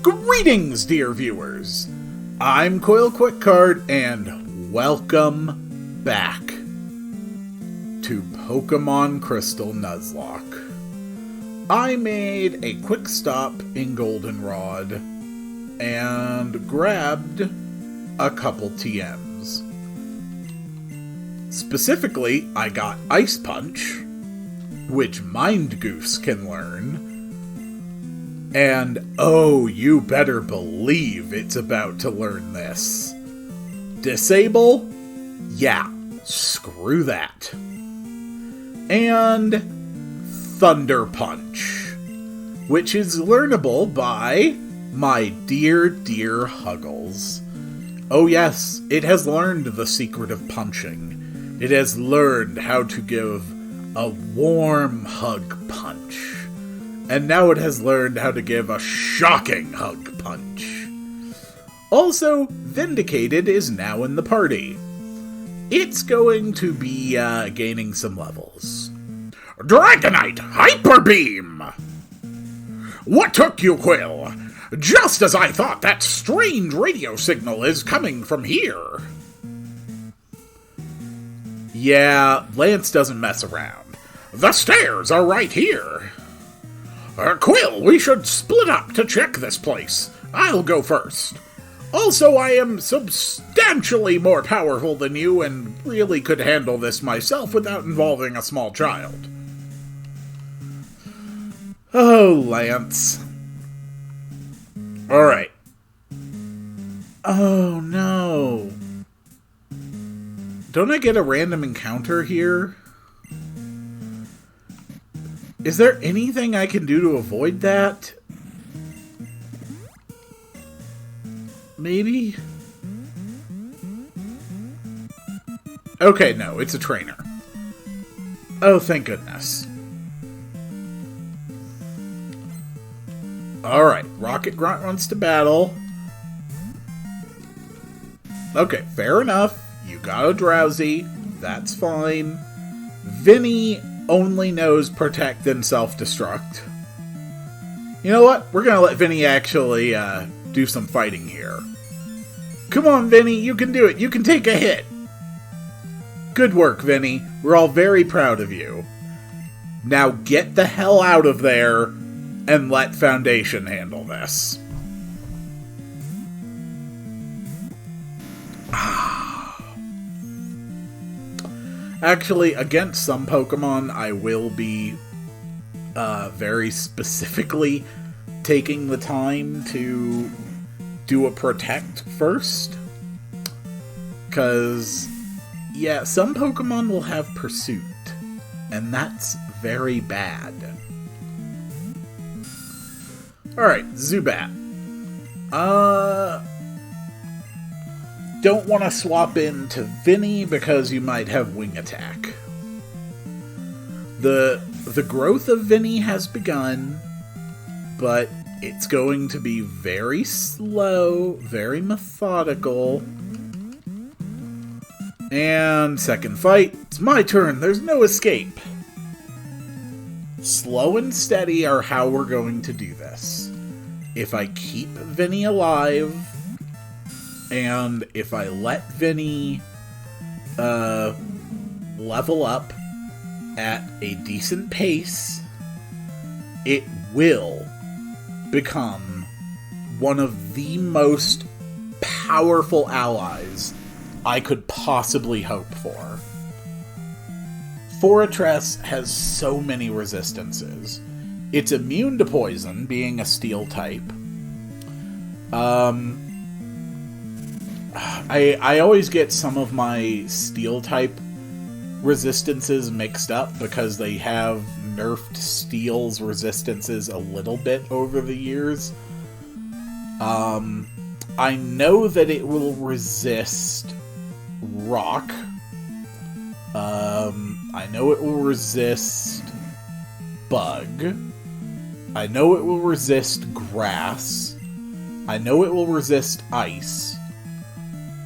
Greetings, dear viewers! I'm Quill Quickcard, and welcome back to Pokemon Crystal Nuzlocke. I made a quick stop in Goldenrod and grabbed a couple TMs. Specifically, I got Ice Punch, which Mind Goose can learn. And, oh, you better believe it's about to learn this. Disable? Yeah, screw that. And Thunder Punch, which is learnable by my dear Huggles. Oh yes, it has learned the secret of punching. It has learned how to give a warm hug punch. And now it has learned how to give a shocking hug punch. Also, Vindicated is now in the party. It's going to be gaining some levels. Dragonite Hyper Beam! What took you, Quill? Just as I thought, that strange radio signal is coming from here. Yeah, Lance doesn't mess around. The stairs are right here. Quill, we should split up to check this place. I'll go first. Also, I am substantially more powerful than you and really could handle this myself without involving a small child. Oh, Lance. Alright. Oh, no. Don't I get a random encounter here? Is there anything I can do to avoid that? Maybe? Okay, no, it's a trainer. Oh, thank goodness. Alright, Rocket Grunt wants to battle. Okay, fair enough. You got a Drowsy. That's fine. Vinny only knows Protect and Self-Destruct. You know what? We're gonna let Vinny actually do some fighting here. Come on, Vinny, you can do it. You can take a hit. Good work, Vinny. We're all very proud of you. Now get the hell out of there and let Foundation handle this. Actually, against some Pokemon, I will be very specifically taking the time to do a Protect first. Because, yeah, some Pokemon will have Pursuit, and that's very bad. Alright, Zubat. Don't want to swap into Vinny because you might have Wing Attack. The growth of Vinny has begun, but it's going to be very slow, very methodical. And second fight, it's my turn, there's no escape. Slow and steady are how we're going to do this. If I keep Vinny alive, and if I let Vinny level up at a decent pace, it will become one of the most powerful allies I could possibly hope for. Fortress has so many resistances. It's immune to poison, being a steel type. I always get some of my steel type resistances mixed up because they have nerfed steel's resistances a little bit over the years. I know that it will resist rock. I know it will resist bug. I know it will resist grass. I know it will resist ice.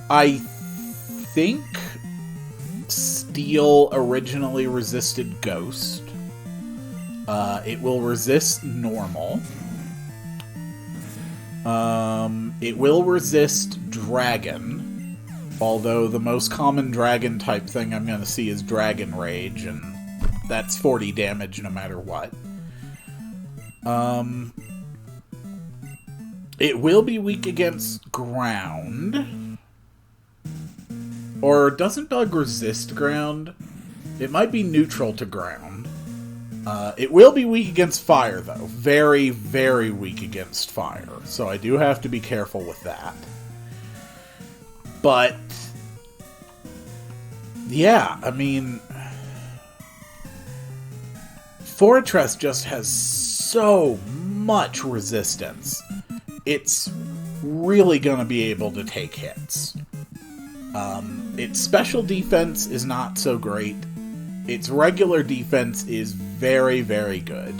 I think Steel originally resisted Ghost. It will resist Normal. It will resist Dragon, although the most common Dragon type thing I'm going to see is Dragon Rage, and that's 40 damage no matter what. It will be weak against ground. Or doesn't Bug resist ground? It might be neutral to ground. It will be weak against fire, though. Very, very weak against fire. So I do have to be careful with that. But, yeah, I mean, Fortress just has so much resistance. It's really going to be able to take hits. Its special defense is not so great. Its regular defense is very, very good.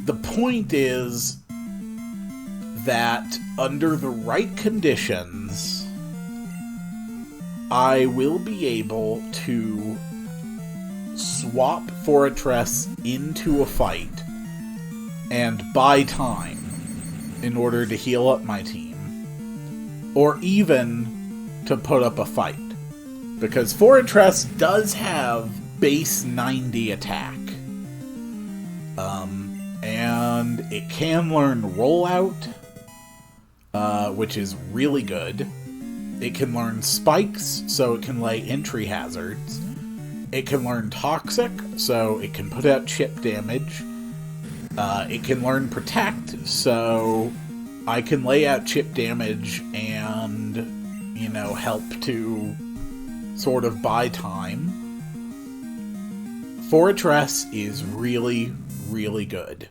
The point is that under the right conditions, I will be able to swap Fortress into a fight and buy time in order to heal up my team, or even to put up a fight. Because Fortress does have base 90 attack. And it can learn Rollout, which is really good. It can learn Spikes, so it can lay entry hazards. It can learn Toxic, so it can put out chip damage. It can learn Protect, so I can lay out chip damage and, you know, help to sort of buy time. Fortress is really, really good.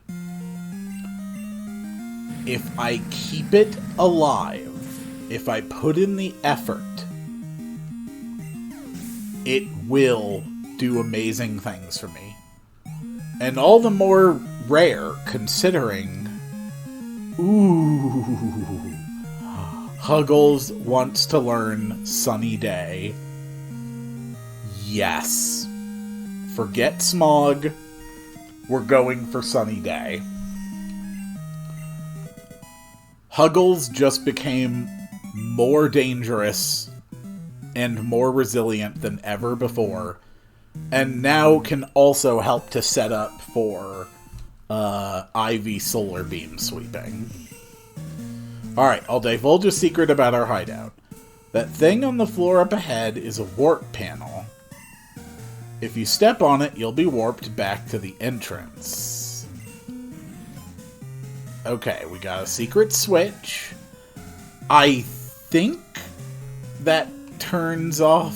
If I keep it alive, if I put in the effort, it will do amazing things for me. And all the more rare, considering... Ooh... Huggles wants to learn Sunny Day. Yes. Forget Smog. We're going for Sunny Day. Huggles just became more dangerous and more resilient than ever before, and now can also help to set up for Ivy Solar Beam sweeping. Alright, I'll divulge a secret about our hideout. That thing on the floor up ahead is a warp panel. If you step on it, you'll be warped back to the entrance. Okay, we got a secret switch. I think that turns off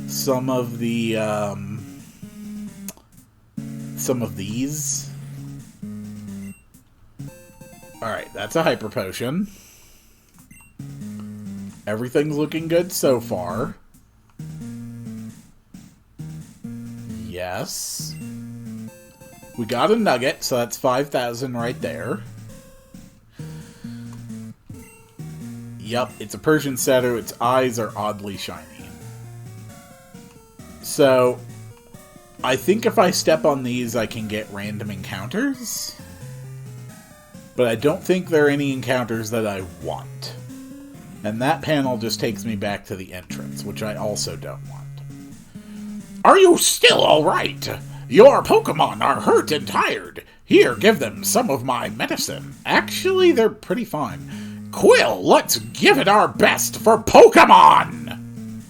some of the, some of these. Alright, that's a hyper potion. Everything's looking good so far. Yes. We got a nugget, so that's 5,000 right there. Yup, it's a Persian setter. Its eyes are oddly shiny. So, I think if I step on these, I can get random encounters. But I don't think there are any encounters that I want. And that panel just takes me back to the entrance, which I also don't want. Are you still alright? Your Pokemon are hurt and tired. Here, give them some of my medicine. Actually, they're pretty fine. Quill, let's give it our best for Pokemon!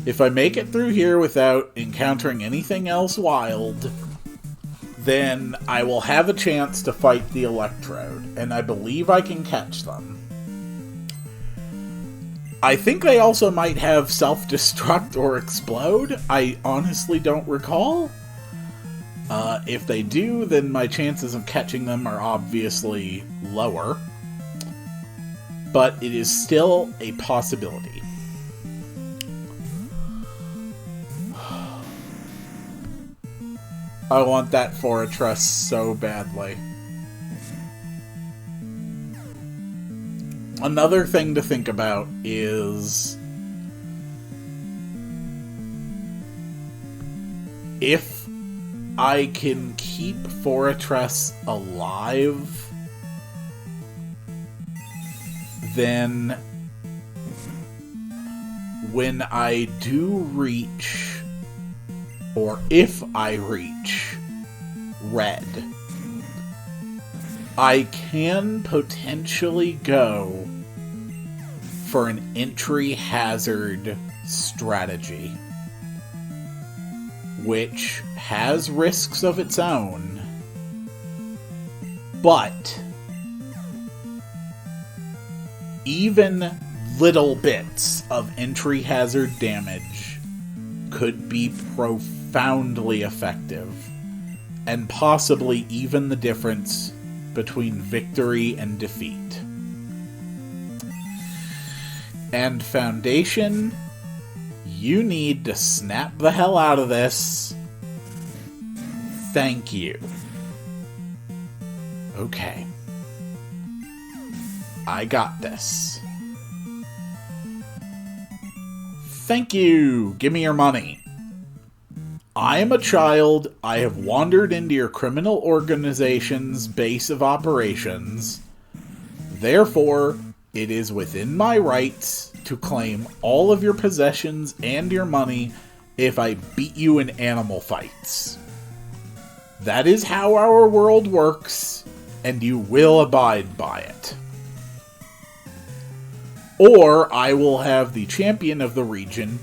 If I make it through here without encountering anything else wild, then I will have a chance to fight the Electrode, and I believe I can catch them. I think they also might have self-destruct or explode. I honestly don't recall. If they do, then my chances of catching them are obviously lower. But it is still a possibility. I want that Fortress so badly. Another thing to think about is if I can keep Fortress alive then when I do reach, or if I reach red, I can potentially go for an entry hazard strategy, which has risks of its own, but even little bits of entry hazard damage could be profoundly effective, and possibly even the difference between victory and defeat. And Foundation, you need to snap the hell out of this. Thank you. Okay. I got this. Thank you. Give me your money. I am a child. I have wandered into your criminal organization's base of operations. Therefore, it is within my rights to claim all of your possessions and your money if I beat you in animal fights. That is how our world works, and you will abide by it. Or I will have the champion of the region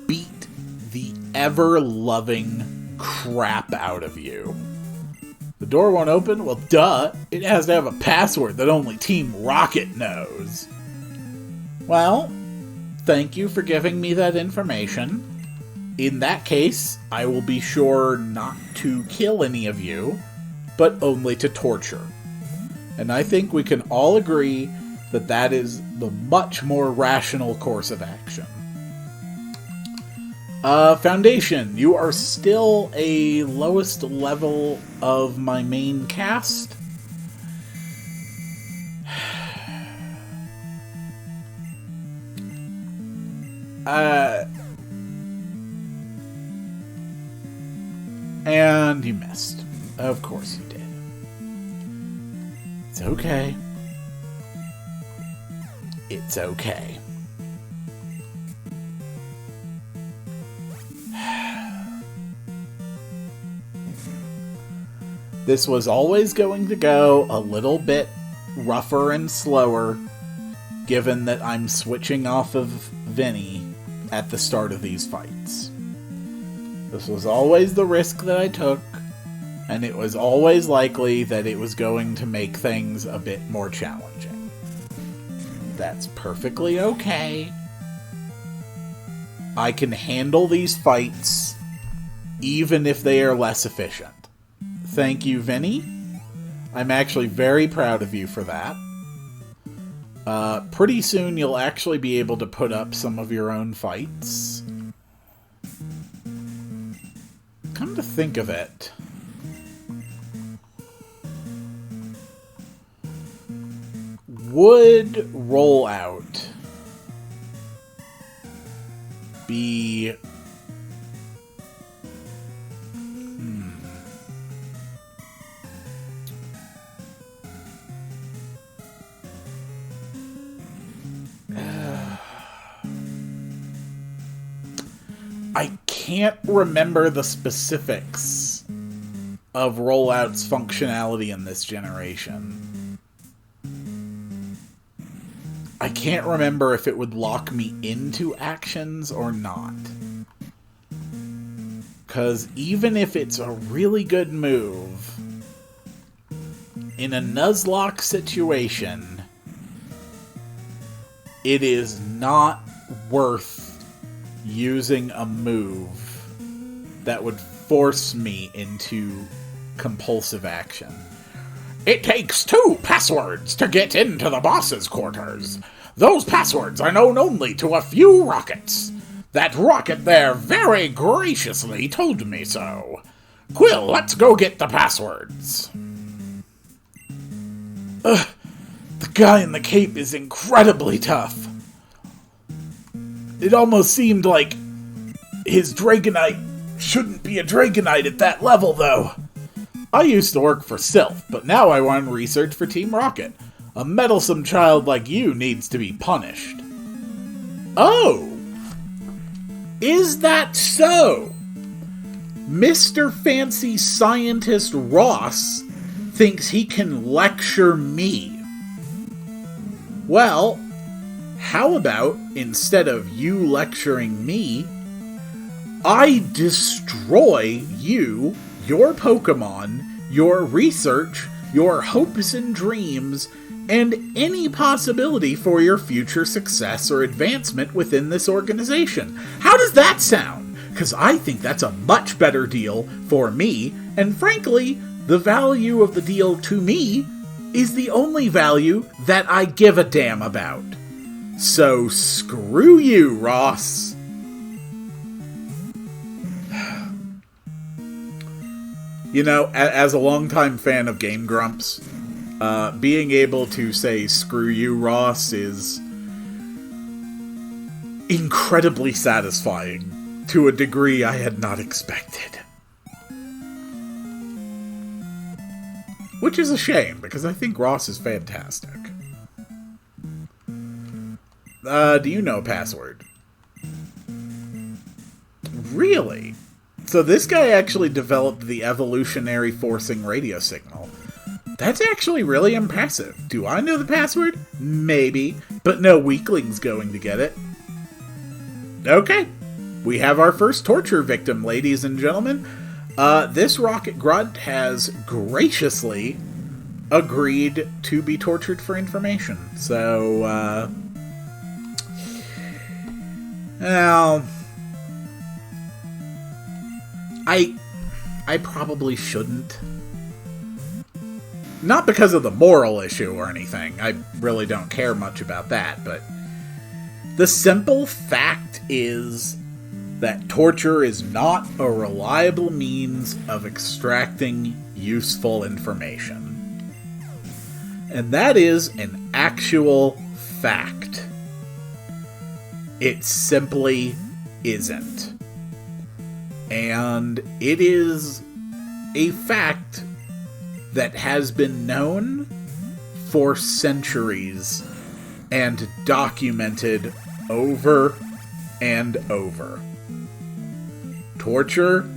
beat the ever-loving crap out of you. The door won't open? Well, duh. It has to have a password that only Team Rocket knows. Well, thank you for giving me that information. In that case, I will be sure not to kill any of you, but only to torture. And I think we can all agree that that is the much more rational course of action. Foundation, you are still a lowest level of my main cast. And you missed. Of course you did. It's okay. It's okay. This was always going to go a little bit rougher and slower, given that I'm switching off of Vinny at the start of these fights. This was always the risk that I took, and it was always likely that it was going to make things a bit more challenging. That's perfectly okay. I can handle these fights, even if they are less efficient. Thank you, Vinny. I'm actually very proud of you for that. Pretty soon you'll actually be able to put up some of your own fights. Come to think of it, would rollout be... I can't remember the specifics of rollout's functionality in this generation. I can't remember if it would lock me into actions or not. Because even if it's a really good move, in a Nuzlocke situation, it is not worth using a move that would force me into compulsive action. It takes 2 passwords to get into the boss's quarters. Those passwords are known only to a few rockets. That rocket there very graciously told me so. Quill, let's go get the passwords. The guy in the cape is incredibly tough. It almost seemed like his Dragonite shouldn't be a Dragonite at that level, though. I used to work for Sylph, but now I run research for Team Rocket. A meddlesome child like you needs to be punished. Oh! Is that so? Mr. Fancy Scientist Ross thinks he can lecture me. Well, how about, instead of you lecturing me, I destroy you, your Pokemon, your research, your hopes and dreams, and any possibility for your future success or advancement within this organization. How does that sound? Because I think that's a much better deal for me, and frankly, the value of the deal to me is the only value that I give a damn about. So screw you, Ross. You know, as a longtime fan of Game Grumps, being able to say screw you, Ross, is incredibly satisfying to a degree I had not expected. Which is a shame, because I think Ross is fantastic. Do you know a password? Really? So this guy actually developed the evolutionary forcing radio signal. That's actually really impressive. Do I know the password? Maybe, but no weakling's going to get it. Okay, we have our first torture victim, ladies and gentlemen. This rocket grunt has graciously agreed to be tortured for information. So, well, I probably shouldn't. Not because of the moral issue or anything. I really don't care much about that, but the simple fact is that torture is not a reliable means of extracting useful information. And that is an actual fact. It simply isn't. And it is a fact that has been known for centuries and documented over and over. Torture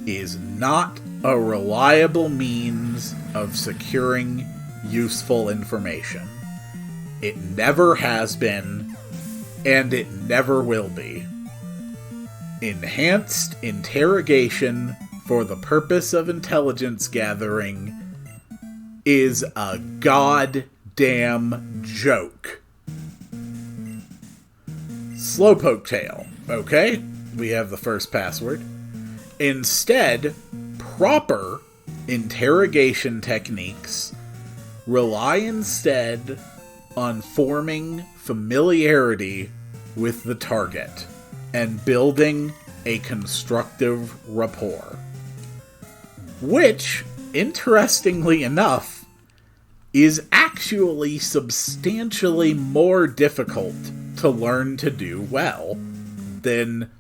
is not a reliable means of securing useful information. It never has been, and it never will be. Enhanced interrogation for the purpose of intelligence gathering is a goddamn joke. Slowpoke tail. Okay, we have the first password. Instead, proper interrogation techniques rely instead on forming familiarity with the target and building a constructive rapport. Which, interestingly enough, is actually substantially more difficult to learn to do well than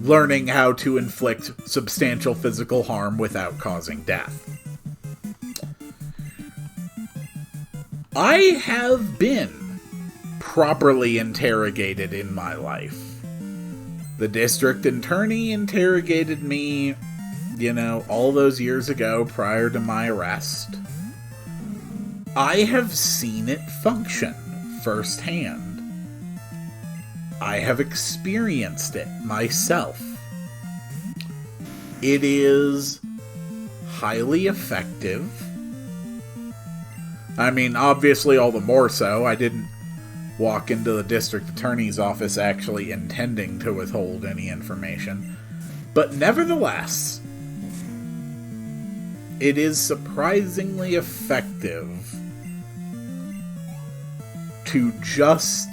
learning how to inflict substantial physical harm without causing death. I have been properly interrogated in my life. The district attorney interrogated me, all those years ago prior to my arrest. I have seen it function firsthand. I have experienced it myself. It is highly effective. I mean, obviously all the more so. I didn't walk into the district attorney's office actually intending to withhold any information. But nevertheless, it is surprisingly effective to just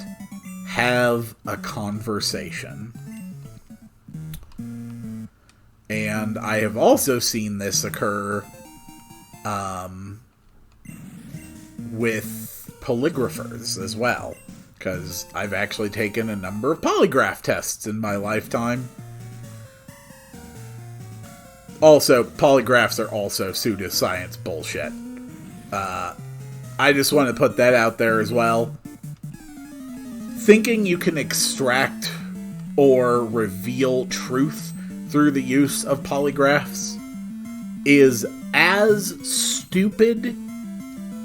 have a conversation. And I have also seen this occur with polygraphers as well, because I've actually taken a number of polygraph tests in my lifetime. Also, polygraphs are also pseudoscience bullshit. I just want to put that out there as well. Thinking you can extract or reveal truth through the use of polygraphs is as stupid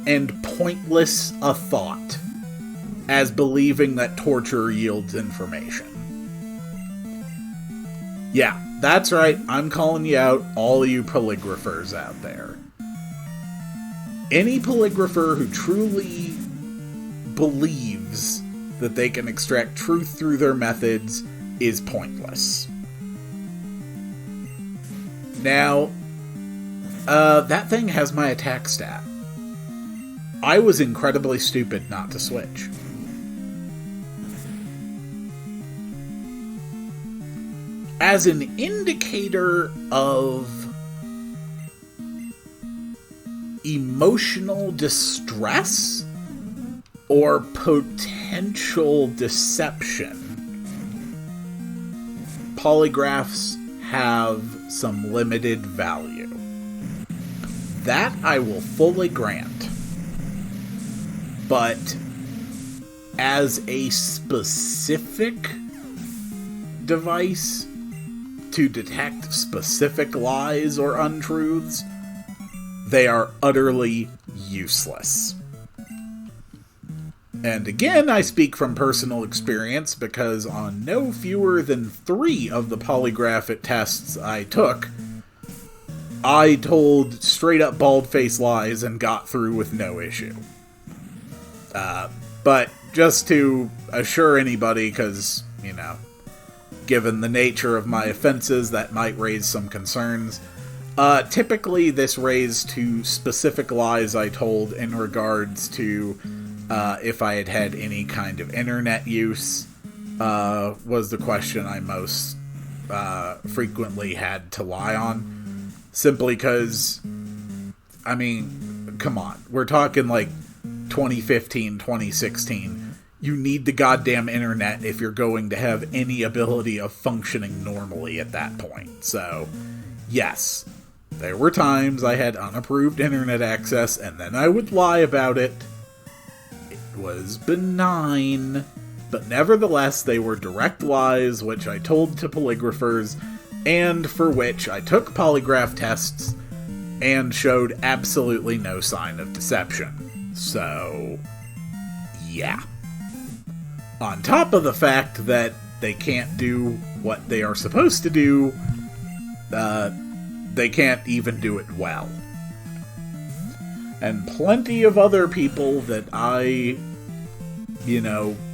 and pointless a thought as believing that torture yields information. Yeah, that's right, I'm calling you out, all you polygraphers out there. Any polygrapher who truly believes that they can extract truth through their methods is pointless. Now, that thing has my attack stat. I was incredibly stupid not to switch. As an indicator of emotional distress or potential deception, polygraphs have some limited value. That I will fully grant. But as a specific device to detect specific lies or untruths, they are utterly useless. And again, I speak from personal experience because on no fewer than 3 of the polygraph tests I took, I told straight-up bald-faced lies and got through with no issue. But just to assure anybody, because, you know, given the nature of my offenses, that might raise some concerns. Typically, this raised to specific lies I told in regards to if I had had any kind of internet use, was the question I most frequently had to lie on. Simply because, I mean, come on, we're talking like 2015, 2016. You need the goddamn internet if you're going to have any ability of functioning normally at that point. So, yes, there were times I had unapproved internet access, and then I would lie about it. It was benign, but nevertheless, they were direct lies, which I told to polygraphers, and for which I took polygraph tests and showed absolutely no sign of deception. So, yeah. On top of the fact that they can't do what they are supposed to do, they can't even do it well. And plenty of other people that I,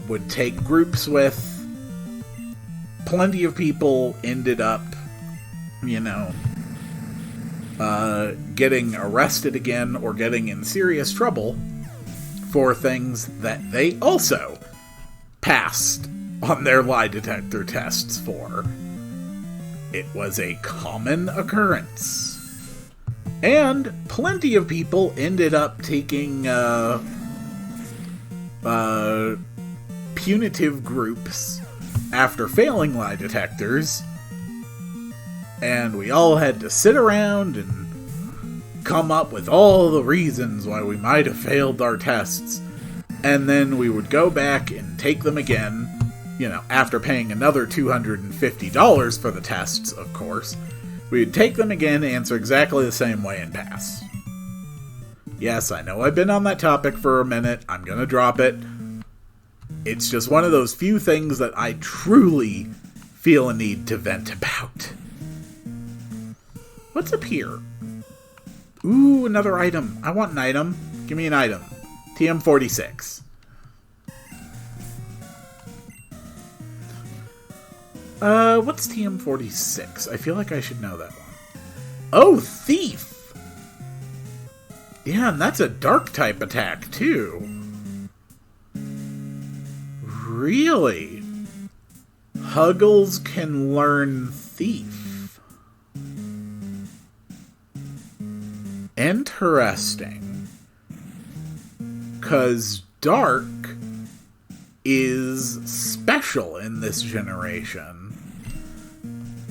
would take groups with, plenty of people ended up, getting arrested again or getting in serious trouble for things that they also passed on their lie detector tests for. It was a common occurrence. And plenty of people ended up taking punitive groups after failing lie detectors, and we all had to sit around and come up with all the reasons why we might have failed our tests, and then we would go back and take them again, after paying another $250 for the tests, of course. We would take them again, answer exactly the same way, and pass. Yes, I know I've been on that topic for a minute. I'm gonna drop it. It's just one of those few things that I truly feel a need to vent about. What's up here? Ooh, another item. I want an item. Give me an item. TM46. What's TM46? I feel like I should know that one. Oh, Thief! Yeah, and that's a dark type attack, too. Really? Huggles can learn Thief. Interesting. 'Cause dark is special in this generation.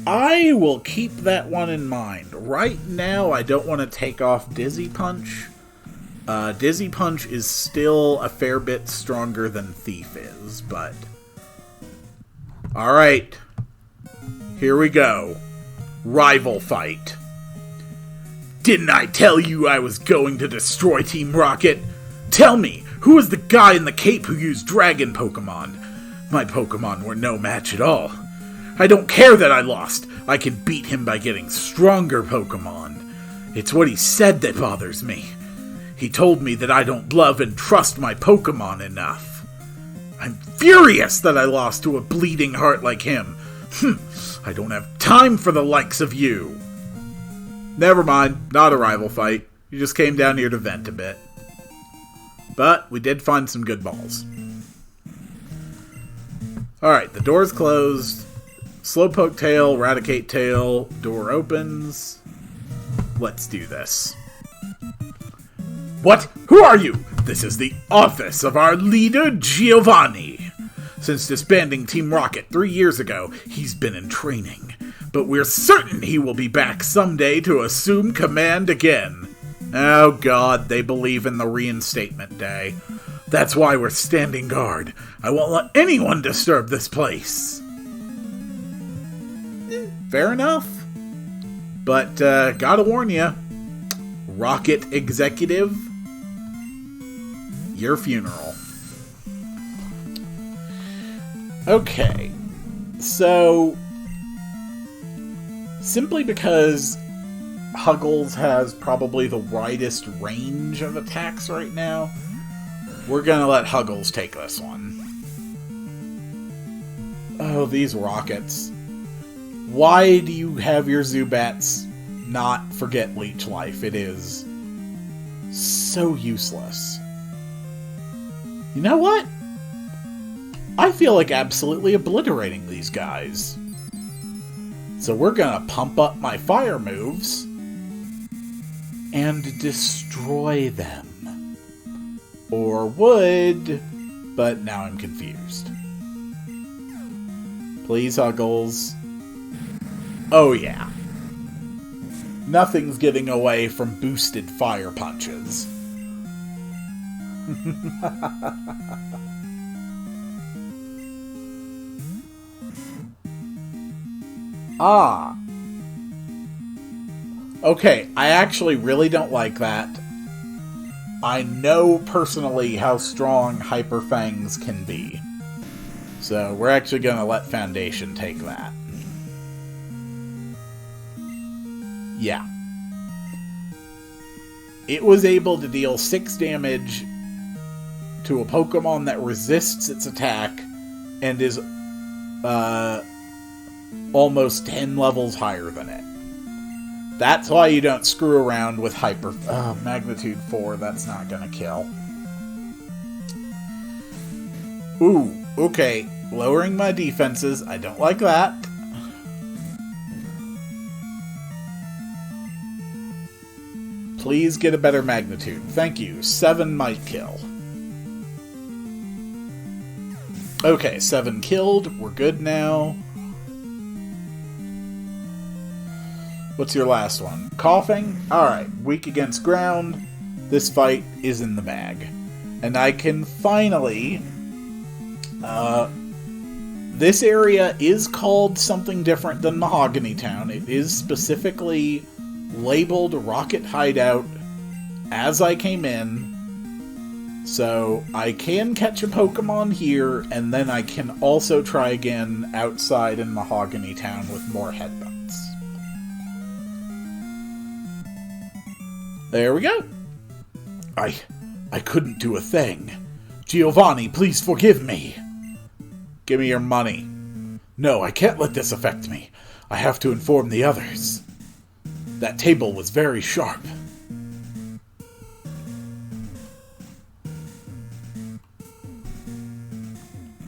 I will keep that one in mind. Right now, I don't want to take off Dizzy Punch, Dizzy Punch is still a fair bit stronger than Thief is, but... Alright. Here we go. Rival fight. Didn't I tell you I was going to destroy Team Rocket? Tell me, who was the guy in the cape who used Dragon Pokemon? My Pokemon were no match at all. I don't care that I lost. I can beat him by getting stronger Pokemon. It's what he said that bothers me. He told me that I don't love and trust my Pokemon enough. I'm furious that I lost to a bleeding heart like him. I don't have time for the likes of you. Never mind, not a rival fight. You just came down here to vent a bit. But we did find some good balls. Alright, the door's closed. Slowpoke Tail, Raticate Tail, door opens. Let's do this. What? Who are you? This is the office of our leader, Giovanni. Since disbanding Team Rocket 3 years ago, he's been in training. But we're certain he will be back someday to assume command again. Oh god, they believe in the reinstatement day. That's why we're standing guard. I won't let anyone disturb this place. Fair enough. But, gotta warn ya. Rocket Executive, your funeral. Okay. So, simply because Huggles has probably the widest range of attacks right now, we're gonna let Huggles take this one. Oh, these rockets. Why do you have your Zubats not forget Leech Life? It is so useless. You know what? I feel like absolutely obliterating these guys. So we're gonna pump up my fire moves and destroy them. Or would, but now I'm confused. Please, Huggles. Oh yeah. Nothing's getting away from boosted fire punches. Ah. Okay, I actually really don't like that. I know personally how strong Hyper Fangs can be. So we're actually going to let Foundation take that. Yeah. It was able to deal 6 damage to a Pokemon that resists its attack and is almost 10 levels higher than it. That's why you don't screw around with Hyper... Magnitude 4, that's not gonna kill. Ooh, okay. Lowering my defenses, I don't like that. Please get a better magnitude. Thank you. 7 might kill. Okay, 7 killed. We're good now. What's your last one? Coughing? Alright, weak against ground. This fight is in the bag. And I can finally... this area is called something different than Mahogany Town. It is specifically labeled Rocket Hideout as I came in. So I can catch a Pokemon here, and then I can also try again outside in Mahogany Town with more headbutts. There we go. I couldn't do a thing. Giovanni, please forgive me. Give me your money. No, I can't let this affect me. I have to inform the others. That table was very sharp.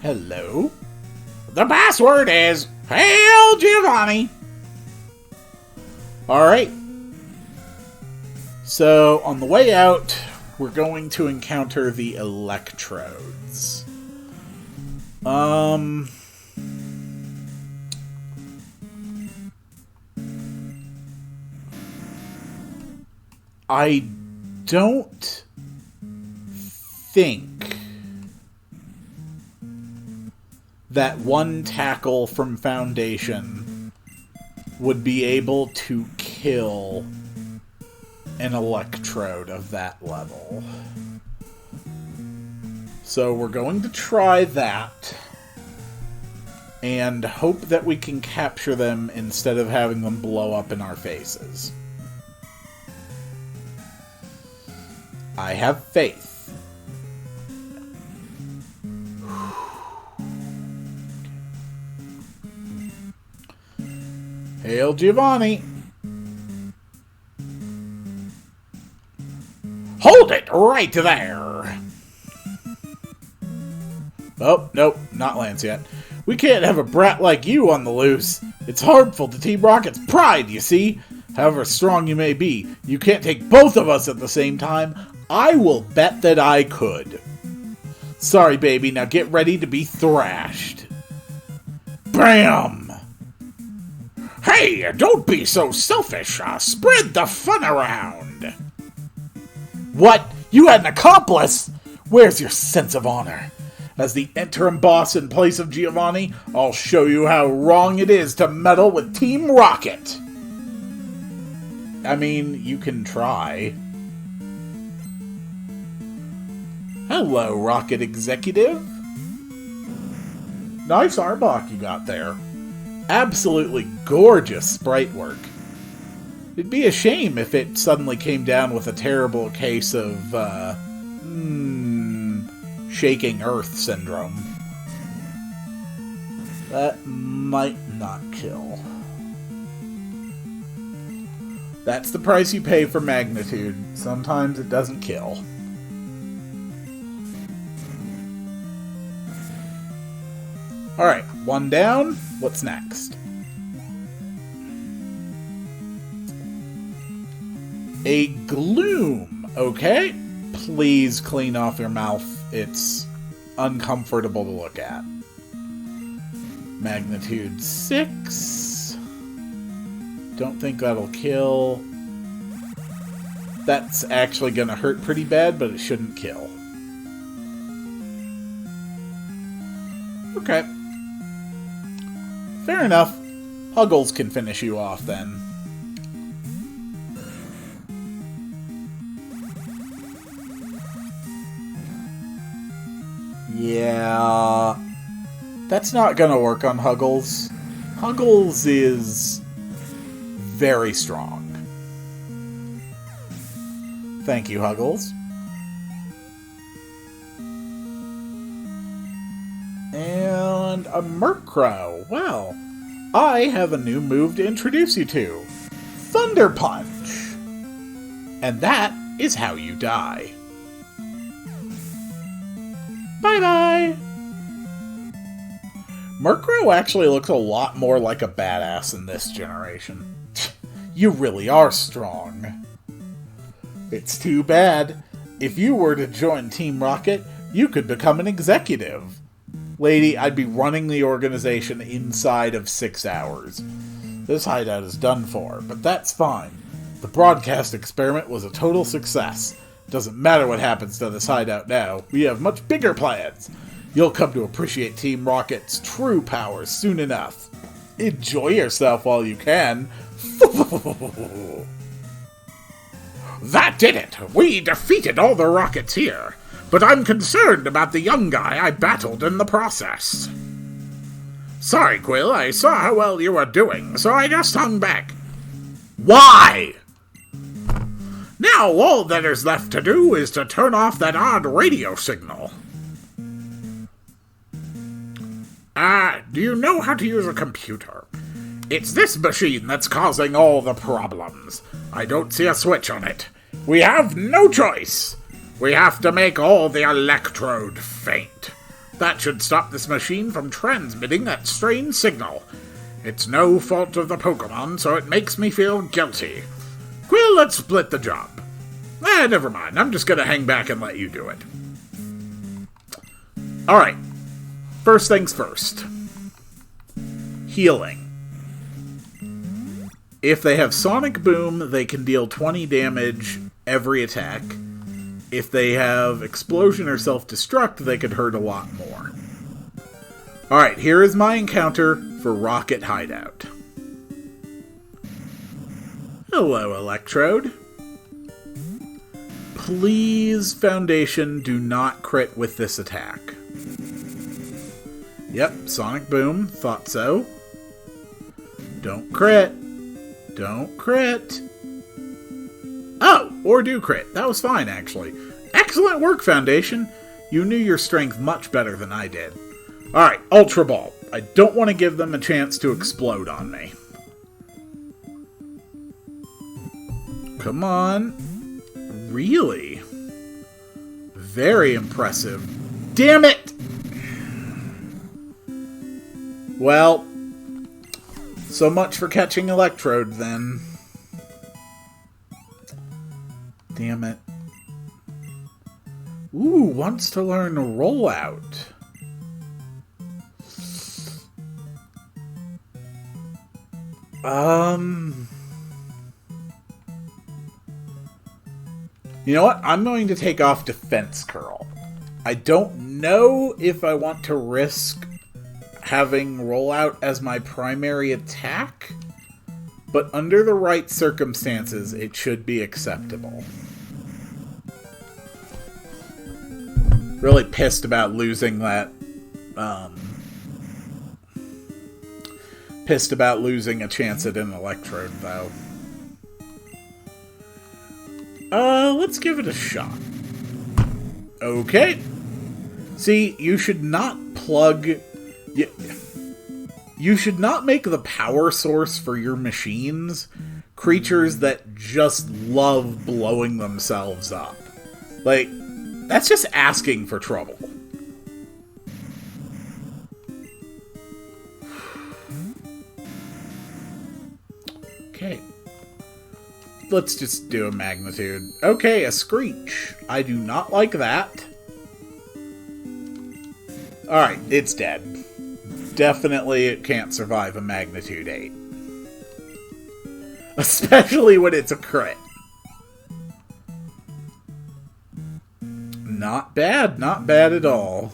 Hello? The password is Hail Giovanni! Alright. So, on the way out, we're going to encounter the Electrodes. I don't think that one tackle from Foundation would be able to kill an Electrode of that level. So we're going to try that and hope that we can capture them instead of having them blow up in our faces. I have faith. Hail Giovanni! Hold it right there! Oh, nope, not Lance yet. We can't have a brat like you on the loose. It's harmful to Team Rocket's pride, you see. However strong you may be, you can't take both of us at the same time. I will bet that I could. Sorry, baby, now get ready to be thrashed. Bam! Hey, don't be so selfish. Spread the fun around. What? You had an accomplice? Where's your sense of honor? As the interim boss in place of Giovanni, I'll show you how wrong it is to meddle with Team Rocket. I mean, you can try. Hello, Rocket Executive. Nice Arbok you got there. Absolutely gorgeous sprite work. It'd be a shame if it suddenly came down with a terrible case of, shaking Earth syndrome. That might not kill. That's the price you pay for magnitude. Sometimes it doesn't kill. Alright, one down. What's next? A Gloom. Okay. Please clean off your mouth. It's uncomfortable to look at. Magnitude 6. Don't think that'll kill. That's actually going to hurt pretty bad, but it shouldn't kill. Okay. Fair enough. Huggles can finish you off then. Yeah. That's not gonna work on Huggles. Huggles is very strong. Thank you, Huggles. And a Murkrow. Well, I have a new move to introduce you to. Thunder Punch. And that is how you die. Bye-bye! Murkrow actually looks a lot more like a badass in this generation. You really are strong. It's too bad. If you were to join Team Rocket, you could become an executive. Lady, I'd be running the organization inside of 6 hours. This hideout is done for, but that's fine. The broadcast experiment was a total success. Doesn't matter what happens to this hideout now. We have much bigger plans. You'll come to appreciate Team Rocket's true powers soon enough. Enjoy yourself while you can. That did it! We defeated all the Rockets here. But I'm concerned about the young guy I battled in the process. Sorry, Quill, I saw how well you were doing, so I just hung back. Why? Now all that is left to do is to turn off that odd radio signal. Do you know how to use a computer? It's this machine that's causing all the problems. I don't see a switch on it. We have no choice. We have to make all the Electrode faint. That should stop this machine from transmitting that strange signal. It's no fault of the Pokemon, so it makes me feel guilty. Quill, let's split the job. Never mind. I'm just gonna hang back and let you do it. Alright. First things first. Healing. If they have Sonic Boom, they can deal 20 damage every attack. if they have explosion or self-destruct, they could hurt a lot more. Alright, here is my encounter for Rocket Hideout. Hello, Electrode. Please, Foundation, do not crit with this attack. Yep, Sonic Boom, thought so. Don't crit. Don't crit. Oh, or do crit. That was fine, actually. Excellent work, Foundation. You knew your strength much better than I did. Alright, Ultra Ball. I don't want to give them a chance to explode on me. Come on. Really? Very impressive. Damn it! Well, so much for catching Electrode, then. Damn it. Ooh, wants to learn a rollout. You know what? I'm going to take off Defense Curl. I don't know if I want to risk having Rollout as my primary attack, but under the right circumstances, it should be acceptable. Really pissed about losing that, pissed about losing a chance at an Electrode, though. Let's give it a shot. Okay. See, you should not plug... You should not make the power source for your machines creatures that just love blowing themselves up. Like, that's just asking for trouble. Okay. Let's just do a magnitude. Okay, a Screech. I do not like that. Alright, it's dead. Definitely it can't survive a magnitude 8. Especially when it's a crit. Not bad, not bad at all.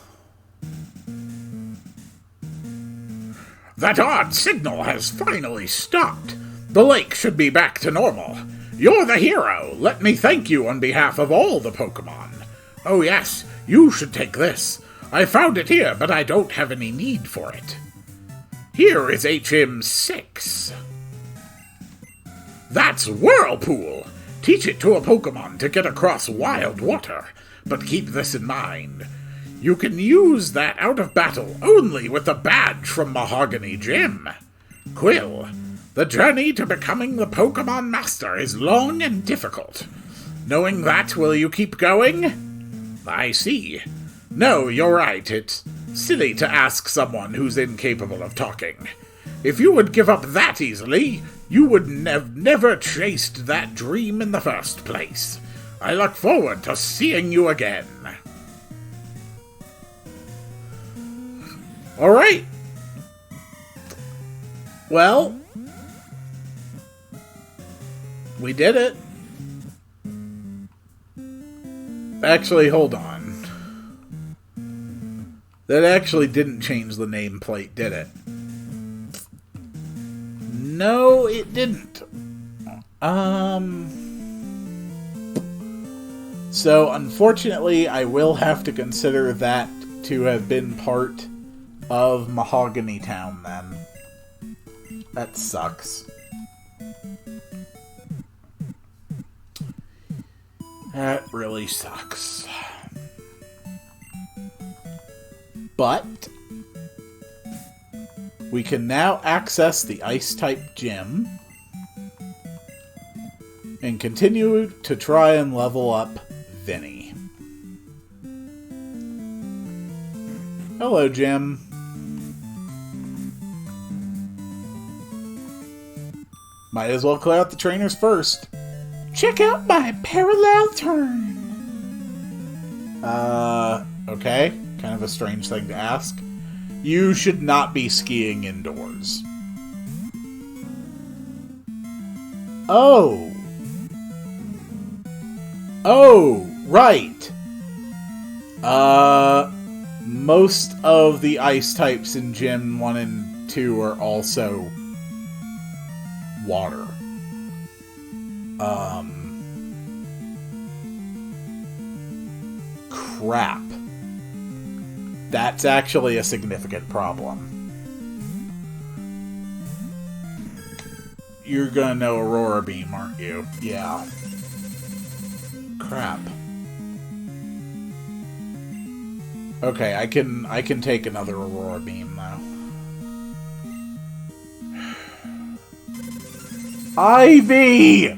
That odd signal has finally stopped. The lake should be back to normal. You're the hero. Let me thank you on behalf of all the Pokemon. Oh yes, you should take this. I found it here, but I don't have any need for it. Here is HM6. That's Whirlpool. Teach it to a Pokemon to get across wild water. But keep this in mind. You can use that out of battle only with a badge from Mahogany Gym. Quill, the journey to becoming the Pokemon Master is long and difficult. Knowing that, will you keep going? I see. No, you're right. It's silly to ask someone who's incapable of talking. If you would give up that easily, you would have never chased that dream in the first place. I look forward to seeing you again. Alright. Well, we did it. Actually, hold on. That actually didn't change the nameplate, did it? No, it didn't. So, unfortunately, I will have to consider that to have been part of Mahogany Town, then. That sucks. That really sucks. But we can now access the Ice-type gym and continue to try and level up Vinny. Hello, Jim. Might as well clear out the trainers first. Check out my parallel turn. Okay. Kind of a strange thing to ask. You should not be skiing indoors. Oh. Oh. Right. Most of the ice types in Gym 1 and 2 are also water. Crap. That's actually a significant problem. You're gonna know Aurora Beam, aren't you? Yeah. Crap. Okay, I can take another Aurora Beam now. Ivy!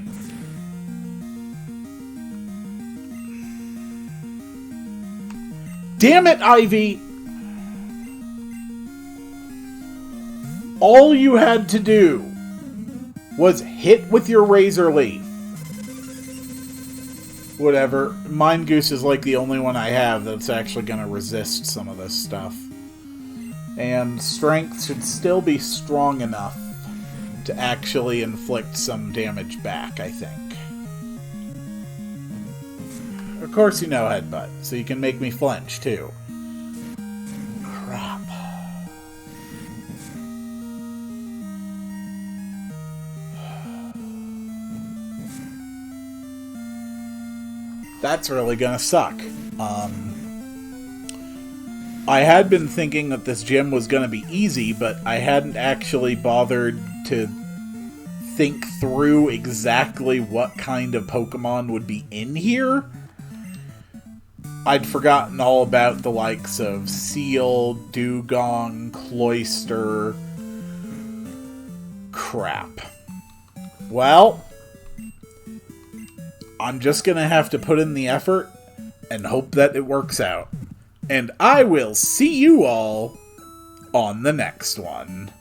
Damn it, Ivy! All you had to do was hit with your Razor Leaf. Whatever. Mind Goose is like the only one I have that's actually going to resist some of this stuff. And Strength should still be strong enough to actually inflict some damage back, I think. Of course you know Headbutt, so you can make me flinch, too. Crap. That's really gonna suck. I had been thinking that this gym was gonna be easy, but I hadn't actually bothered to think through exactly what kind of Pokemon would be in here. I'd forgotten all about the likes of Seal, Dugong, Cloyster. Crap. Well, I'm just gonna have to put in the effort and hope that it works out. And I will see you all on the next one.